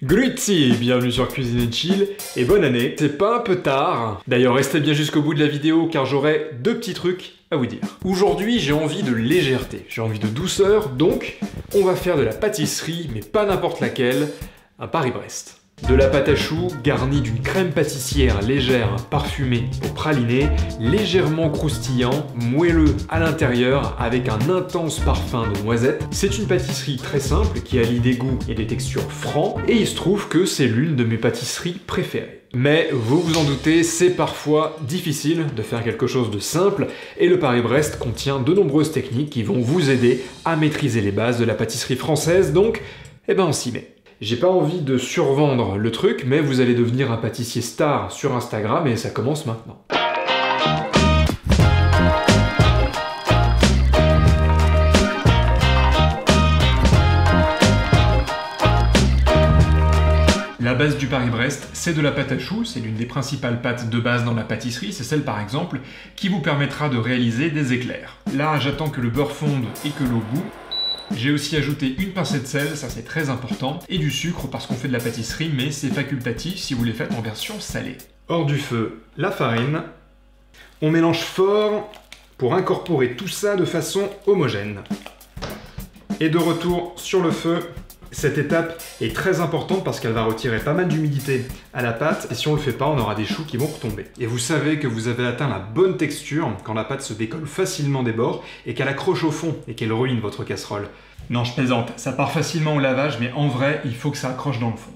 Grüezi, bienvenue sur Cuisine & Chill, et bonne année. C'est pas un peu tard. D'ailleurs, restez bien jusqu'au bout de la vidéo car j'aurai deux petits trucs à vous dire. Aujourd'hui, j'ai envie de légèreté, j'ai envie de douceur, donc on va faire de la pâtisserie, mais pas n'importe laquelle, un Paris-Brest. De la pâte à choux garnie d'une crème pâtissière légère, parfumée au praliné, légèrement croustillant, moelleux à l'intérieur avec un intense parfum de noisette. C'est une pâtisserie très simple qui allie des goûts et des textures francs, et il se trouve que c'est l'une de mes pâtisseries préférées. Mais vous vous en doutez, c'est parfois difficile de faire quelque chose de simple, et le Paris-Brest contient de nombreuses techniques qui vont vous aider à maîtriser les bases de la pâtisserie française, donc, on s'y met. J'ai pas envie de survendre le truc, mais vous allez devenir un pâtissier star sur Instagram et ça commence maintenant. La base du Paris-Brest, c'est de la pâte à choux, c'est l'une des principales pâtes de base dans la pâtisserie, c'est celle par exemple qui vous permettra de réaliser des éclairs. Là, j'attends que le beurre fonde et que l'eau bout. J'ai aussi ajouté une pincée de sel, ça c'est très important, et du sucre parce qu'on fait de la pâtisserie, mais c'est facultatif si vous les faites en version salée. Hors du feu, la farine. On mélange fort pour incorporer tout ça de façon homogène. Et de retour sur le feu, cette étape est très importante parce qu'elle va retirer pas mal d'humidité à la pâte, et si on le fait pas, on aura des choux qui vont retomber. Et vous savez que vous avez atteint la bonne texture quand la pâte se décolle facilement des bords et qu'elle accroche au fond et qu'elle ruine votre casserole. Non, je plaisante, ça part facilement au lavage, mais en vrai, il faut que ça accroche dans le fond.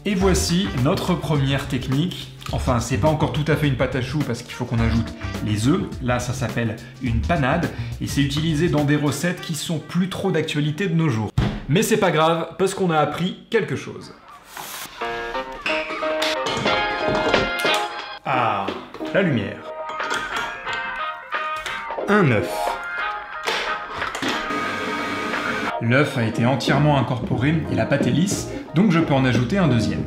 Et voici notre première technique. Enfin, c'est pas encore tout à fait une pâte à choux parce qu'il faut qu'on ajoute les œufs. Là, ça s'appelle une panade et c'est utilisé dans des recettes qui sont plus trop d'actualité de nos jours. Mais c'est pas grave parce qu'on a appris quelque chose. Ah, la lumière. Un œuf. L'œuf a été entièrement incorporé et la pâte est lisse, donc je peux en ajouter un deuxième.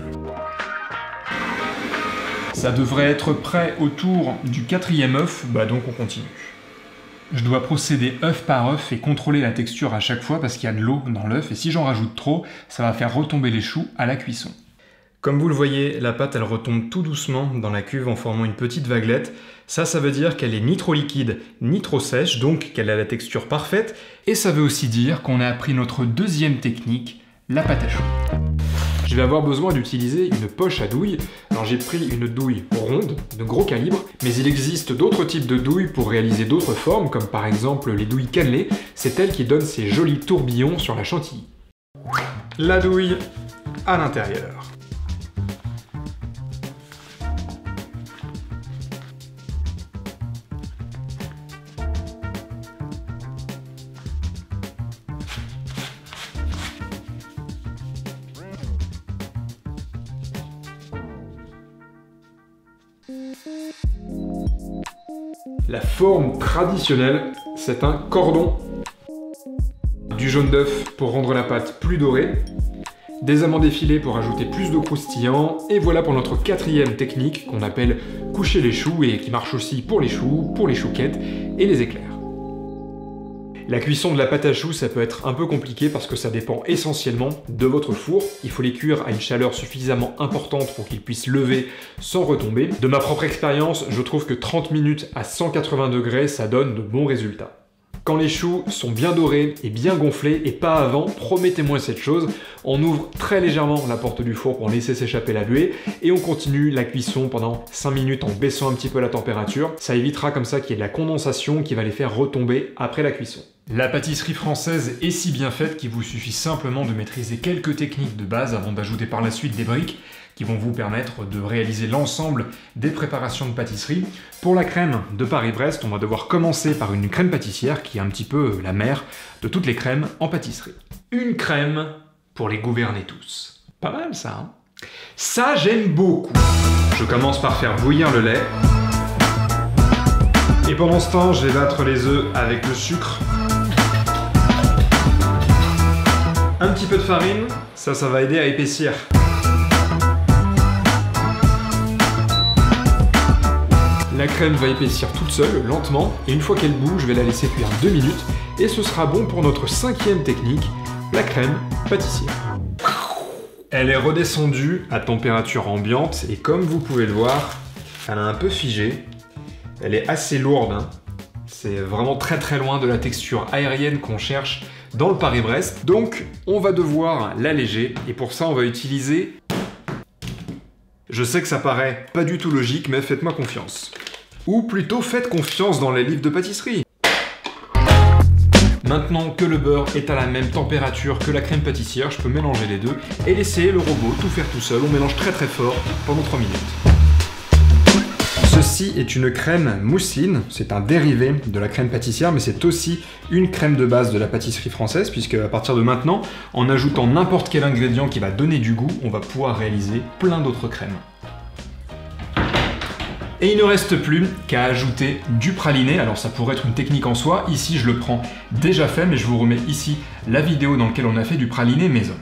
Ça devrait être prêt autour du quatrième œuf, donc on continue. Je dois procéder œuf par œuf et contrôler la texture à chaque fois parce qu'il y a de l'eau dans l'œuf et si j'en rajoute trop, ça va faire retomber les choux à la cuisson. Comme vous le voyez, la pâte elle retombe tout doucement dans la cuve en formant une petite vaguelette. Ça veut dire qu'elle est ni trop liquide ni trop sèche, donc qu'elle a la texture parfaite. Et ça veut aussi dire qu'on a appris notre deuxième technique, la pâte à choux. Je vais avoir besoin d'utiliser une poche à douille. Alors j'ai pris une douille ronde, de gros calibre, mais il existe d'autres types de douilles pour réaliser d'autres formes, comme par exemple les douilles cannelées. C'est elles qui donnent ces jolis tourbillons sur la chantilly. La douille à l'intérieur. La forme traditionnelle, c'est un cordon. Du jaune d'œuf pour rendre la pâte plus dorée, des amandes effilées pour ajouter plus de croustillant, et voilà pour notre quatrième technique qu'on appelle coucher les choux et qui marche aussi pour les choux, pour les chouquettes et les éclairs. La cuisson de la pâte à choux, ça peut être un peu compliqué parce que ça dépend essentiellement de votre four. Il faut les cuire à une chaleur suffisamment importante pour qu'ils puissent lever sans retomber. De ma propre expérience, je trouve que 30 minutes à 180 degrés, ça donne de bons résultats. Quand les choux sont bien dorés et bien gonflés, et pas avant, promettez-moi cette chose, on ouvre très légèrement la porte du four pour laisser s'échapper la buée, et on continue la cuisson pendant 5 minutes en baissant un petit peu la température. Ça évitera comme ça qu'il y ait de la condensation qui va les faire retomber après la cuisson. La pâtisserie française est si bien faite qu'il vous suffit simplement de maîtriser quelques techniques de base avant d'ajouter par la suite des briques qui vont vous permettre de réaliser l'ensemble des préparations de pâtisserie. Pour la crème de Paris-Brest, on va devoir commencer par une crème pâtissière qui est un petit peu la mère de toutes les crèmes en pâtisserie. Une crème pour les gouverner tous. Pas mal ça, hein? Ça, j'aime beaucoup. Je commence par faire bouillir le lait. Et pendant ce temps, je vais battre les œufs avec le sucre. Un petit peu de farine, ça va aider à épaissir. La crème va épaissir toute seule, lentement, et une fois qu'elle bout, je vais la laisser cuire 2 minutes, et ce sera bon pour notre 5e technique, la crème pâtissière. Elle est redescendue à température ambiante et comme vous pouvez le voir, elle a un peu figé. Elle est assez lourde, hein. C'est vraiment très très loin de la texture aérienne qu'on cherche dans le Paris-Brest. Donc on va devoir l'alléger et pour ça on va utiliser... Je sais que ça paraît pas du tout logique, mais faites-moi confiance. Ou plutôt faites confiance dans les livres de pâtisserie. Maintenant que le beurre est à la même température que la crème pâtissière, je peux mélanger les deux et laisser le robot tout faire tout seul. On mélange très très fort pendant 3 minutes. Ceci est une crème mousseline, c'est un dérivé de la crème pâtissière, mais c'est aussi une crème de base de la pâtisserie française, puisque à partir de maintenant, en ajoutant n'importe quel ingrédient qui va donner du goût, on va pouvoir réaliser plein d'autres crèmes. Et il ne reste plus qu'à ajouter du praliné. Alors ça pourrait être une technique en soi, ici je le prends déjà fait, mais je vous remets ici la vidéo dans laquelle on a fait du praliné maison.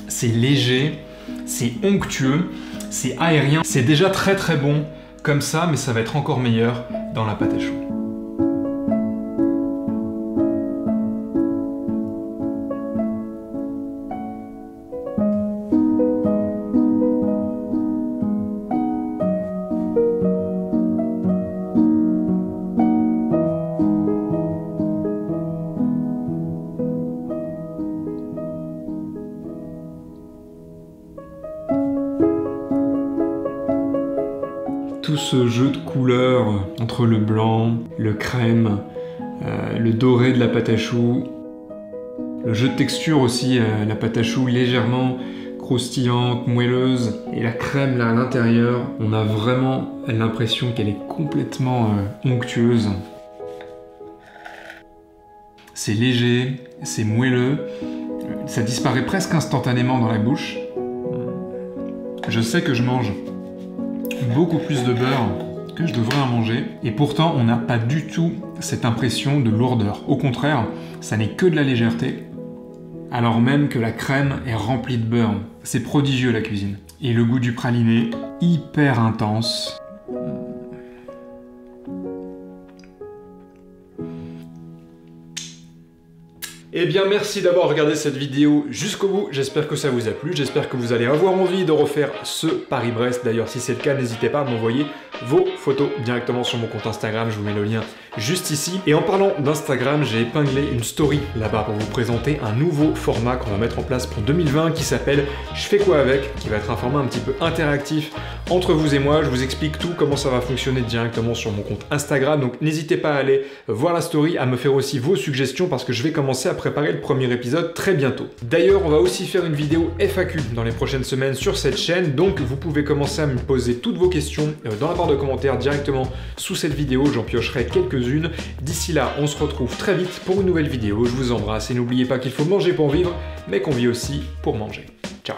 C'est léger, c'est onctueux, c'est aérien. C'est déjà très très bon comme ça, mais ça va être encore meilleur dans la pâte à choux. Tout ce jeu de couleurs entre le blanc, le crème, le doré de la pâte à choux, le jeu de texture aussi, la pâte à choux légèrement croustillante, moelleuse, et la crème là à l'intérieur, on a vraiment l'impression qu'elle est complètement onctueuse. C'est léger, c'est moelleux, ça disparaît presque instantanément dans la bouche. Je sais que je mange beaucoup plus de beurre que je devrais en manger, et pourtant on n'a pas du tout cette impression de lourdeur. Au contraire, ça n'est que de la légèreté, alors même que la crème est remplie de beurre. C'est prodigieux la cuisine. Et le goût du praliné, hyper intense. Eh bien merci d'avoir regardé cette vidéo jusqu'au bout, j'espère que ça vous a plu, j'espère que vous allez avoir envie de refaire ce Paris-Brest. D'ailleurs si c'est le cas, n'hésitez pas à m'envoyer vos photos directement sur mon compte Instagram, je vous mets le lien juste ici. Et en parlant d'Instagram, j'ai épinglé une story là-bas pour vous présenter un nouveau format qu'on va mettre en place pour 2020 qui s'appelle Je fais quoi avec, qui va être un format un petit peu interactif entre vous et moi. Je vous explique tout, comment ça va fonctionner directement sur mon compte Instagram, donc n'hésitez pas à aller voir la story, à me faire aussi vos suggestions parce que je vais commencer à préparer le premier épisode très bientôt. D'ailleurs, on va aussi faire une vidéo FAQ dans les prochaines semaines sur cette chaîne, donc vous pouvez commencer à me poser toutes vos questions dans la barre de commentaires directement sous cette vidéo, j'en piocherai quelques-unes. D'ici là, on se retrouve très vite pour une nouvelle vidéo. Je vous embrasse et n'oubliez pas qu'il faut manger pour vivre, mais qu'on vit aussi pour manger. Ciao!